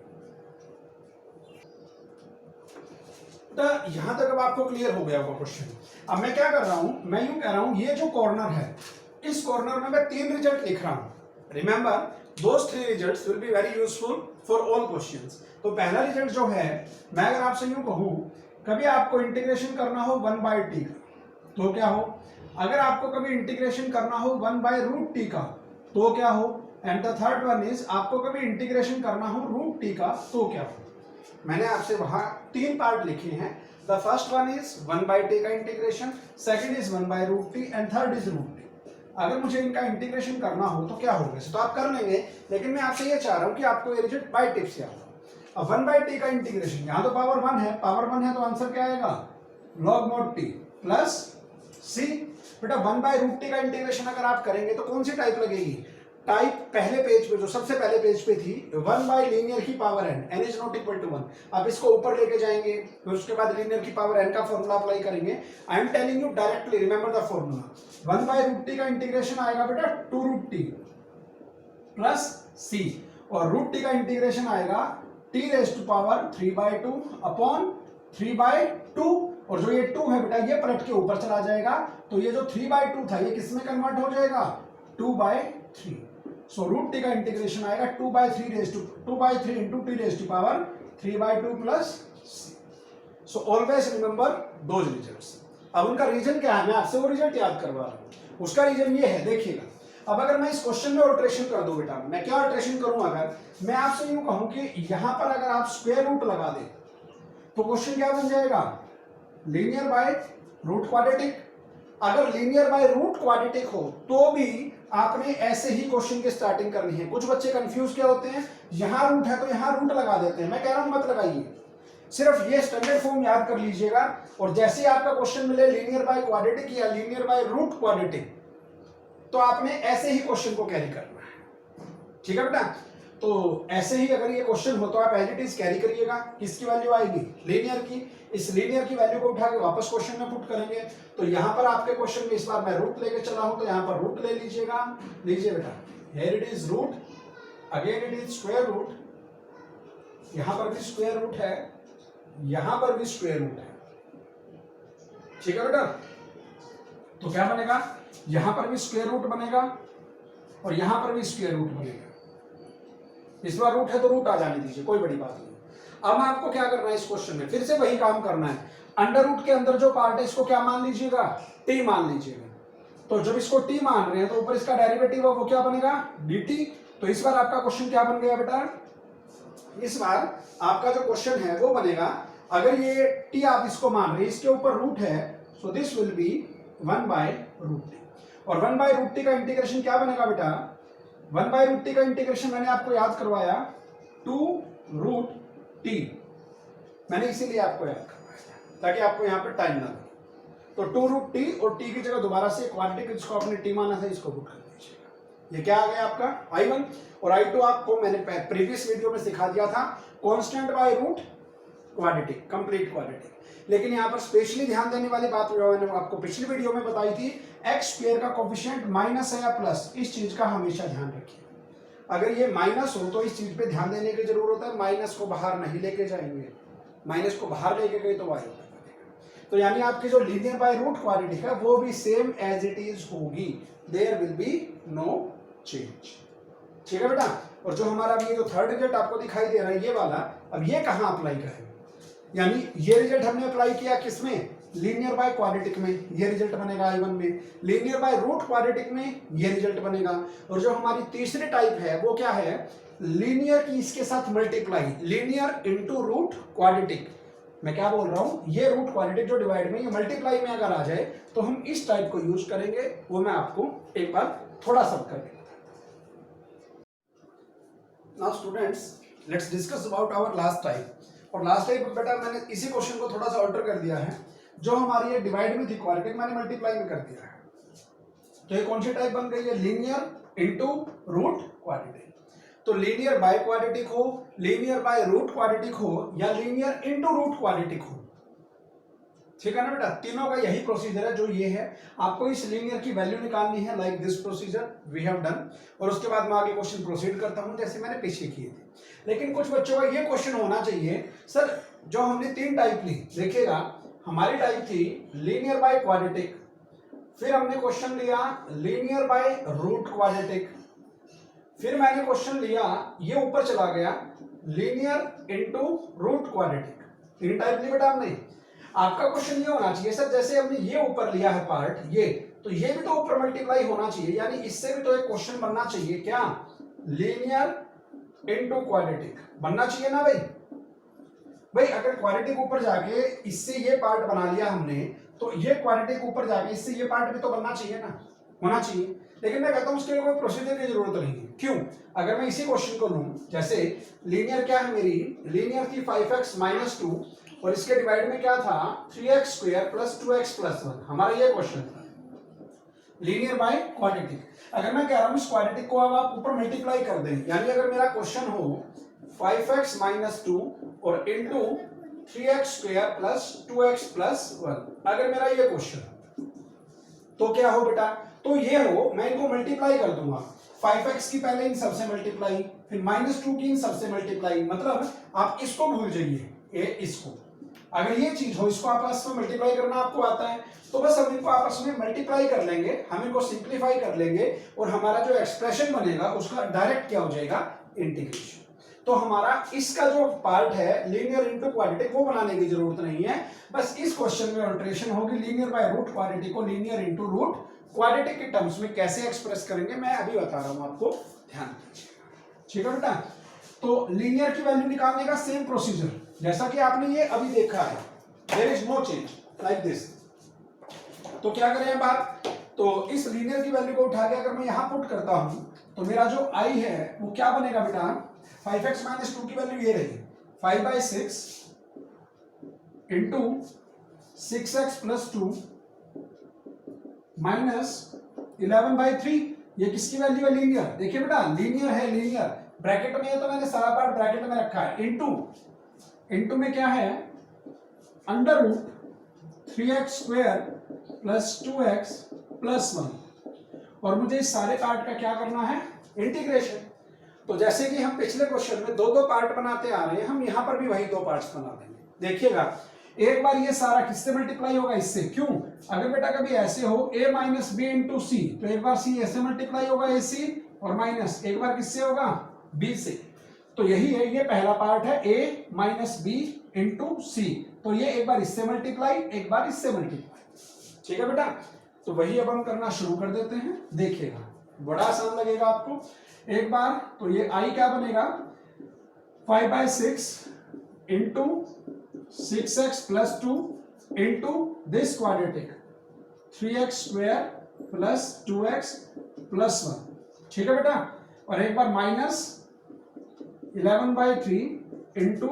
यहां तक अब आपको क्लियर हो गया होगा क्वेश्चन। अब मैं क्या कर रहा हूं, मैं यूं कह रहा हूं, ये जो कॉर्नर है, इस कॉर्नर में मैं 3 रिजल्ट लिख रहा हूं। Remember those 3 results will be very useful for all questions. तो पहला रिजल्ट जो है, मैं अगर आपसे यूं कहूं, कभी आपको इंटीग्रेशन करना हो 1/t का तो क्या हो, अगर आपको कभी इंटीग्रेशन करना हो 1/√t का तो क्या हो, and the third one is आपको कभी इंटीग्रेशन करना हो √t का तो क्या हो। मैंने आपसे वहां 3 पार्ट लिखे हैं। The first one is 1/t का integration, second is 1/√t and third is √t। अगर मुझे इनका इंटीग्रेशन करना हो तो क्या होगा, तो आप कर लेंगे, लेकिन मैं आपसे ये चाह रहा हूं कि आपको ये रिजल्ट बाय टिप से आता। अब 1/t का इंटीग्रेशन, यहां तो पावर 1 है, पावर 1 है तो आंसर क्या आएगा log mod t plus c। बेटा 1/√t का इंटीग्रेशन अगर आप करेंगे तो कौन सी टाइप लगेगी, टाइप पहले पेज पे, जो सबसे पहले पेज पे थी 1/लीनियर की power n, n is not equal to 1। आप इसको ऊपर लेके जाएंगे, फिर उसके बाद लीनियर की पावर n का फॉर्मूला अप्लाई करेंगे। I am telling you directly, remember the formula. 1/√t का इंटीग्रेशन आएगा बेटा 2√t प्लस c, और √t का इंटीग्रेशन आएगा t raise to power 3/2 upon 3/2, और जो ये 2 है बेटा ये पलट के ऊपर चला जाएगा, तो ये जो 3/2 था ये किस में कन्वर्ट हो जाएगा 2/3। सो रूट टी का इंटीग्रेशन आएगा 2/3 into T raise to power 3/2 plus c। So always remember those results. अब उनका रीजन क्या है, मैं आपसे वो रिजल्ट याद करवा रहा हूँ। उसका रीजन ये है, देखिएगा। अब अगर मैं इस क्वेश्चन में ऑल्ट्रेशन कर दूं बेटा, मैं क्या ऑल्ट्रेशन करूं, अगर मैं आपसे यूं कहूं कि यहां पर अगर आप स्क्वायर रूट लगा दें तो क्वेश्चन क्या बन जाएगा, लीनियर बाय रूट क्वाड्रेटिक। अगर लीनियर बाय रूट क्वाड्रेटिक हो तो भी आपने ऐसे ही क्वेश्चन की स्टार्टिंग करनी है। कुछ बच्चे कंफ्यूज क्या होते हैं, यहां रूट है तो यहां रूट लगा देते हैं। मैं कह रहा हूं मत लगाइए, सिर्फ ये स्टैंडर्ड फॉर्म याद कर लीजिएगा, और जैसे ही आपका क्वेश्चन मिले लीनियर बाय क्वाड्रेटिक या लीनियर बाय रूट क्वाड्रेटिक, तो आपने ऐसे ही क्वेश्चन को कैरी करना है। ठीक है बेटा, तो ऐसे ही अगर ये क्वेश्चन हो तो आप एज इट इज कैरी करिएगा। किसकी वैल्यू आएगी, लीनियर की। इस लीनियर की वैल्यू को उठा के वापस क्वेश्चन में पुट करेंगे। तो यहां पर आपके क्वेश्चन में इस बार मैं रूट लेके चला हूं, तो यहां पर रूट ले लीजिएगा। लीजिए बेटा, here it is root, again it is square root, यहां पर भी स्क्वायर रूट है, यहां पर भी स्क्वायर रूट है। ठीक है बेटा, तो क्या बनेगा, यहां पर भी स्क्वायर रूट बनेगा और यहां पर भी स्क्वायर रूट बनेगा। इस बार रूट है तो रूट आ जाने दीजिए, कोई बड़ी बात नहीं। अब आपको क्या करना है, इस क्वेश्चन में फिर से वही काम करना है। अंडर रूट के अंदर जो पार्ट है इसको क्या मान लीजिएगा, टी मान लीजिएगा। तो जब इसको टी मान रहे हैं तो ऊपर इसका डेरिवेटिव है वो क्या बनेगा, dt। तो इस बार आपका क्वेश्चन क्या बन गया बेटा, इस बार आपका जो क्वेश्चन है वो बनेगा, अगर ये टी आप इसको मान रहे हैं, इसके ऊपर रूट है, so this will B 1/√t। और 1/√t का इंटीग्रेशन क्या बनेगा बेटा, 1/√t का इंटीग्रेशन मैंने आपको याद करवाया 2√t। मैंने इसीलिए आपको याद करवाया ताकि आपको यहाँ पर टाइम ना लगे। तो 2√t और t की जगह दोबारा से क्वाड्रेटिक जिसको आपने t माना था इसको पुट कर दीजिएगा। ये क्या आ गया आपका I1, और I2 आपको मैंने प्रीवियस वीडियो में सिखा दिया था, constant by root quadratic, complete quadratic. लेकिन यहाँ पर स्पेशली ध्यान देने वाली बात जो मैंने आपको पिछली वीडियो में बताई थी, एक्स स्क्वायर का कोफिशिएंट माइनस है या प्लस, इस चीज का हमेशा ध्यान रखिए। अगर ये माइनस हो तो इस चीज पे ध्यान देने की जरूरत है, माइनस को बाहर नहीं लेके जाएंगे, माइनस को बाहर लेके गए तो वाई होगा। तो यानी आपकी जो लीनियर बाय रूट क्वाड्रेटिक है वो भी सेम एज इट इज होगी, there will be no change. ठीक है बेटा, और जो हमारा अभी ये जो थर्ड रिजल्ट आपको दिखाई दे रहा है ये वाला, अब ये कहाँ अप्लाई करेंगे, यानी ये रिजल्ट हमने अप्लाई किया किसमें, लीनियर बाय क्वाड्रेटिक में, ये रिजल्ट बनेगा I1 में। लीनियर बाय रूट क्वाड्रेटिक में ये रिजल्ट बनेगा। और जो हमारी तीसरी टाइप है वो क्या है, लीनियर की इसके साथ multiply, linear into root quadratic. मैं क्या बोल रहा हूं, ये रूट क्वाड्रेटिक जो डिवाइड में, ये मल्टीप्लाई में अगर आ जाए तो हम इस टाइप को यूज करेंगे, वो मैं आपको एक बार थोड़ा सा करके बताता हूं। Now students, let's discuss about our last type. और लास्ट टाइप बेटा मैंने इसी क्वेश्चन को थोड़ा सा ऑल्टर कर दिया है, जो हमारी ये डिवाइड में थी क्वाड्रेटिक, मैंने मल्टीप्लाई में कर दिया है। तो ये कौन सी टाइप बन गई है, लीनियर इनटू रूट क्वाड्रेटिक। तो लीनियर बाय क्वाड्रेटिक हो, लीनियर बाय रूट क्वाड्रेटिक हो, या लीनियर इनटू रूट क्वाड्रेटिक हो। ठीक है ना बेटा, तीनों का यही प्रोसीजर है जो ये है। आपको इस लीनियर की वैल्यू निकालनी है, like this procedure we have done, और उसके बाद मैं आगे क्वेश्चन प्रोसीड करता हूं जैसे मैंने पीछे किए थे। लेकिन कुछ बच्चों का ये क्वेश्चन होना चाहिए, सर जो हमने तीन टाइप ली, देखिएगा हमारी टाइप थी लीनियर बाय क्वाड्रेटिक, फिर हमने क्वेश्चन लिया लीनियर बाय रूट क्वाड्रेटिक, फिर मैंने क्वेश्चन लिया ये ऊपर चला गया लीनियर इनटू रूट क्वाड्रेटिक। तीन टाइप ली बेटा हमने। आपका क्वेश्चन ये होना चाहिए, सर जैसे हमने ये ऊपर लिया है पार्ट ये, तो ये भी तो ऊपर मल्टीप्लाई होना चाहिए, यानी इससे भी तो एक क्वेश्चन बनना चाहिए, क्या, लीनियर इनटू क्वाड्रेटिक बनना चाहिए ना भाई। भाई अगर क्वाड्रेटिक ऊपर जाके इससे ये पार्ट बना लिया हमने, तो ये क्वाड्रेटिक ऊपर जाके इससे ये पार्ट भी तो बनना चाहिए ना, होना चाहिए। लेकिन मैं कहता हूं उसके लिए कोई प्रोसीजर की जरूरत नहीं है। क्यों, अगर मैं इसी क्वेश्चन को लूं, जैसे लीनियर क्या है मेरी, लीनियर थी 5x - 2, और इसके डिवाइड में क्या था 3x² + 2x + 1, हमारा ये क्वेश्चन था लीनियर बाय क्वाड्रेटिक। अगर मैं कह रहा हूं इस क्वाड्रेटिक को अब आप ऊपर मल्टीप्लाई कर दें, यानी अगर मेरा क्वेश्चन हो 5x - 2 और इनटू 3x² + 2x + 1, अगर मेरा ये क्वेश्चन, तो क्या हो बेटा, तो ये हो, मैं इनको मल्टीप्लाई कर दूंगा। 5x की पहले इन सबसे मल्टीप्लाई, फिर -2 की इन सबसे मल्टीप्लाई, मतलब आप इसको भूल जाइए, ये इसको, अगर ये चीज हो इसको आपस में मल्टीप्लाई करना आपको आता है तो बस हम इनको आपस में मल्टीप्लाई कर लेंगे, हम इनको सिंप्लीफाई कर लेंगे और हमारा जो एक्सप्रेशन बनेगा उसका डायरेक्ट क्या हो जाएगा, इंटीग्रेशन। तो हमारा इसका जो पार्ट है लीनियर इनटू क्वाड्रेटिक वो बनाने की जरूरत नहीं है, बस इस क्वेश्चन में अल्टरेशन होगी, लीनियर बाय रूट क्वाड्रेटिक को लीनियर इनटू रूट क्वाड्रेटिक के टर्म्स में कैसे एक्सप्रेस करेंगे मैं अभी बता रहा हूं आपको, ध्यान दीजिएगा। ठीक है बेटा, तो लीनियर की वैल्यू निकालने का सेम प्रोसीजर जैसा कि आपने ये अभी देखा है, there is no change like this. तो क्या करें बात, तो इस लीनियर की वैल्यू को उठा के अगर मैं यहां पुट करता हूं तो मेरा जो i है वो क्या बनेगा बेटा, 5x - 2 की वैल्यू ये रही 5/6 इंटू 6x + 2 -11/3। ये किसकी वैल्यू है, लीनियर। देखिए बेटा लीनियर है, लीनियर ब्रैकेट में है तो मैंने सारा पार्ट ब्रैकेट में रखा है, इंटू में क्या है, √3x² + 2x + 1, और मुझे इस सारे पार्ट का क्या करना है, इंटीग्रेशन। तो जैसे कि हम पिछले क्वेश्चन में दो पार्ट बनाते आ रहे हैं, हम यहां पर भी वही दो पार्ट्स बना देंगे। देखिएगा एक बार ये सारा किससे मल्टीप्लाई होगा, इससे। क्यों, अगर बेटा कभी ऐसे हो a - b × c तो एक बार c ऐसे मल्टीप्लाई होगा ac, और माइनस एक बार किससे होगा, b से। तो यही है, ये पहला पार्ट है a - b × c, तो ये एक बार इससे मल्टीप्लाई एक बार इससे मल्टीप्लाई। ठीक है बेटा, तो वही अब हम करना शुरू कर देते हैं, देखिएगा बड़ा आसान लगेगा आपको। एक बार तो ये i क्या बनेगा, 5/6 into 6x + 2 into this quadratic 3x² + 2x + 1। ठीक है बेटा, और एक बार -11/3 इंटू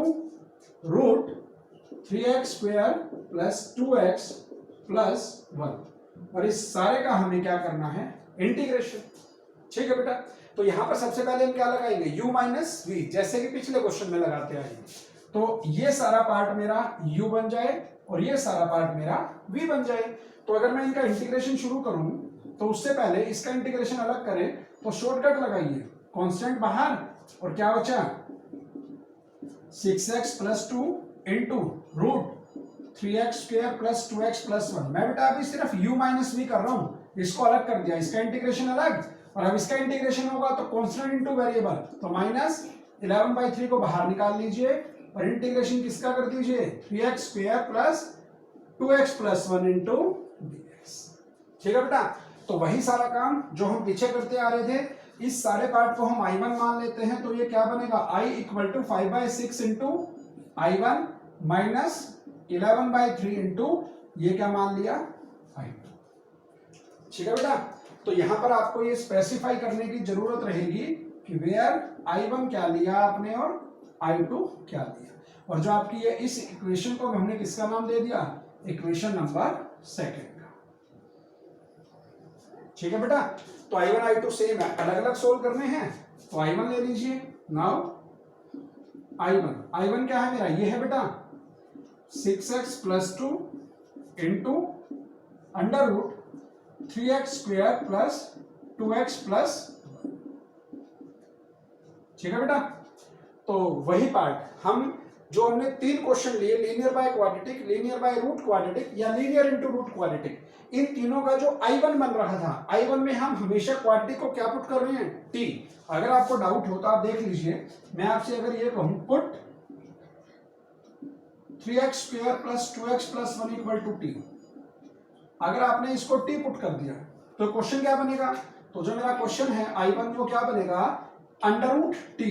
√3x² + 2x + 1, और इस सारे का हमें क्या करना है, इंटीग्रेशन। ठीक है बेटा, तो यहां पर सबसे पहले हम क्या लगाएंगे, u - v, जैसे कि पिछले क्वेश्चन में लगाते आएंगे। तो ये सारा पार्ट मेरा u बन जाए और ये सारा पार्ट मेरा v बन जाए। तो अगर मैं इनका इंटीग्रेशन शुरू करूं तो उससे पहले इसका इंटीग्रेशन अलग करें तो शॉर्टकट लगाइए, कांस्टेंट बाहर और क्या बचा, 6x + 2 इंटू √3x² + 2x + 1। मैं बेटा अभी सिर्फ u - v कर रहा हूं, इसको अलग कर दिया, इसका इंटीग्रेशन अलग, और अब इसका इंटीग्रेशन होगा तो कांस्टेंट इंटू वेरिएबल, तो -11/3 को बाहर निकाल लीजिए और इंटीग्रेशन किसका कर दीजिए, 3x² + 2x + 1 इंटू dx। ठीक है बेटा, तो वही सारा काम जो हम पीछे करते आ रहे थे, इस सारे पार्ट को हम i1 मान लेते हैं, तो ये क्या बनेगा, i = 5/6 इंटू i1 -11/3 इंटू ये क्या मान लिया, i2। ठीक है बेटा, तो यहां पर आपको ये स्पेसिफाई करने की जरूरत रहेगी कि वेयर i1 क्या लिया आपने और i2 क्या लिया, और जो आपकी ये इस इक्वेशन को हमने किसका नाम दे दिया, इक्वेशन नंबर 2 का। ठीक है बेटा, तो i1 i2 सेम है, अलग अलग सोल्व करने हैं, तो i1 ले लीजिए। नाउ i1 क्या है मेरा, ये है बेटा 6x + 2 इंटू √3x² + 2x + 1। ठीक है बेटा, तो वही पार्ट हम जो हमने 3 क्वेश्चन लिए, linear by quadratic, linear by root quadratic या लीनियर इनटू रूट क्वाड्रेटिक, इन तीनों का जो i1 बन रहा था, i1 में हम हमेशा क्वाड्रेटिक को क्या पुट कर रहे हैं, t। अगर आपको डाउट हो तो आप देख लीजिए, मैं आपसे अगर ये कहूं पुट 3x² + 2x + 1 = t, अगर आपने इसको t पुट कर दिया तो क्वेश्चन क्या बनेगा, तो जो मेरा क्वेश्चन है i1 वो क्या बनेगा, √t।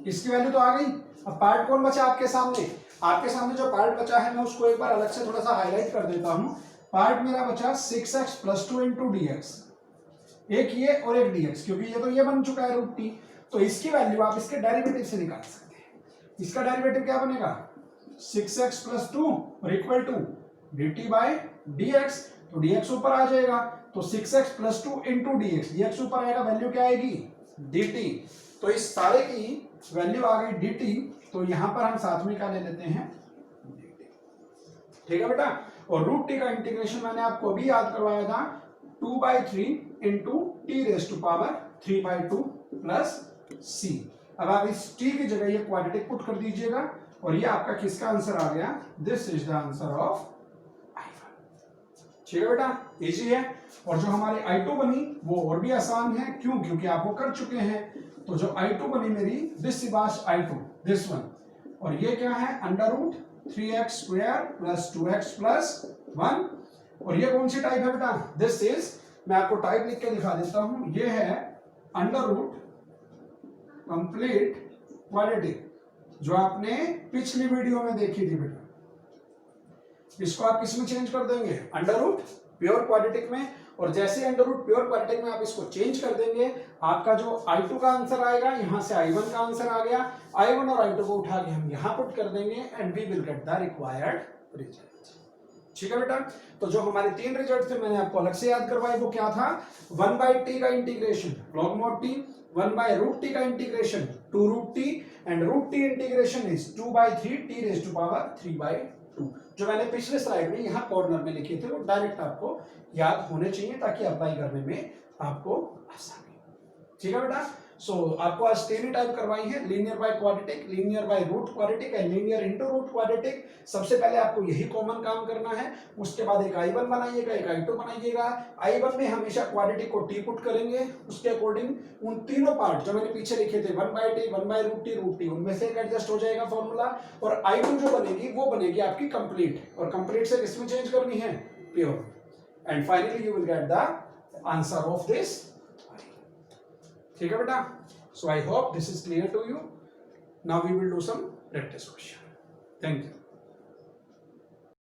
इसकी वैल्यू तो आ गई। अब पार्ट कौन बचा आपके सामने, आपके सामने जो पार्ट बचा है मैं उसको एक बार अलग से थोड़ा सा हाईलाइट कर देता हूं। पार्ट मेरा बचा 6x + 2 इंटू dx, एक ये और एक dx, क्योंकि ये तो ये बन चुका है √t, तो इसकी वैल्यू आप इसके डेरिवेटिव से निकाल सकते हैं। इसका डेरिवेटिव क्या बनेगा, 6x + 2 और इक्वल टू dt/dx, तो dx ऊपर आ जाएगा, तो 6x + 2 इंटू dx ऊपर आएगा, वैल्यू क्या आएगी, dt। तो इस सारे की वैल्यू आ गई dt, तो यहां पर हम साथ में क्या ले लेते हैं, dt। ठीक है बेटा, और √t का इंटीग्रेशन मैंने आपको अभी याद करवाया था, 2/3 into T raise to power 3/2 plus C. अब आप इस t की जगह ये क्वाड्रेटिक पुट कर दीजिएगा और ये आपका किसका आंसर आ गया? This is the answer of I1। ठीक है बेटा, इजी है। और जो हमारी I2 बनी वो और भी आसान है, क्यों? क्योंकि आप वो कर चुके हैं। तो जो I2 बनी मेरी, this is I2, this one, और ये क्या है? Under root 3x square plus 2x plus 1। और ये कौन सी टाइप है बेटा? दिस इज, मैं आपको टाइप लिख के दिखा देता हूं, ये है अंडर रूट कंप्लीट क्वाड्रेटिक, जो आपने पिछली वीडियो में देखी थी बेटा। इसको आप किस में चेंज कर देंगे? अंडर रूट प्योर क्वाड्रेटिक में। और जैसे अंडर रूट प्योर क्वाड्रेटिक में आप इसको चेंज कर देंगे, आपका जो I2 का आंसर आएगा, यहां से I1 का आंसर आ गया। I1 और I2 को उठा के हम यहां पुट कर देंगे and we will get the required result. ठीक है बेटा, तो जो हमारे 3 रिजल्ट थे मैंने आपको अलग से याद करवाए, वो क्या था? 1/t का integration log mod t, 1/√t का integration 2√t and √t integration is 2/3 t raise to power 3/2। जो मैंने पिछले स्लाइड में यहाँ कॉर्नर में लिखे थे वो डायरेक्ट आपको याद होने चाहिए ताकि अप्लाई करने में आपको आसानी। ठीक है बेटा, सो आपको आज 3 टाइप करवाई है, linear by quadratic, linear by root quadratic and linear into root quadratic. सबसे पहले आपको यही कॉमन काम करना है, उसके बाद एक I1 बनाइएगा, एक I2 बनाइएगा। I1 में हमेशा क्वाड्रेटिक को टी पुट करेंगे, उसके अकॉर्डिंग उन तीनों पार्ट जो मैंने पीछे लिखे थे 1/t, 1/√t, √t, उनमें से एक एडजस्ट हो जाएगा फॉर्मूला। और I2 जो बनेगी वो बनेगी आपकी कंप्लीट, और कंप्लीट से किसमें चेंज करनी है? Pure. And finally you will get the answer of this. ठीक है बेटा, so I hope this is clear to you. Now we will do some practice question. Thank you.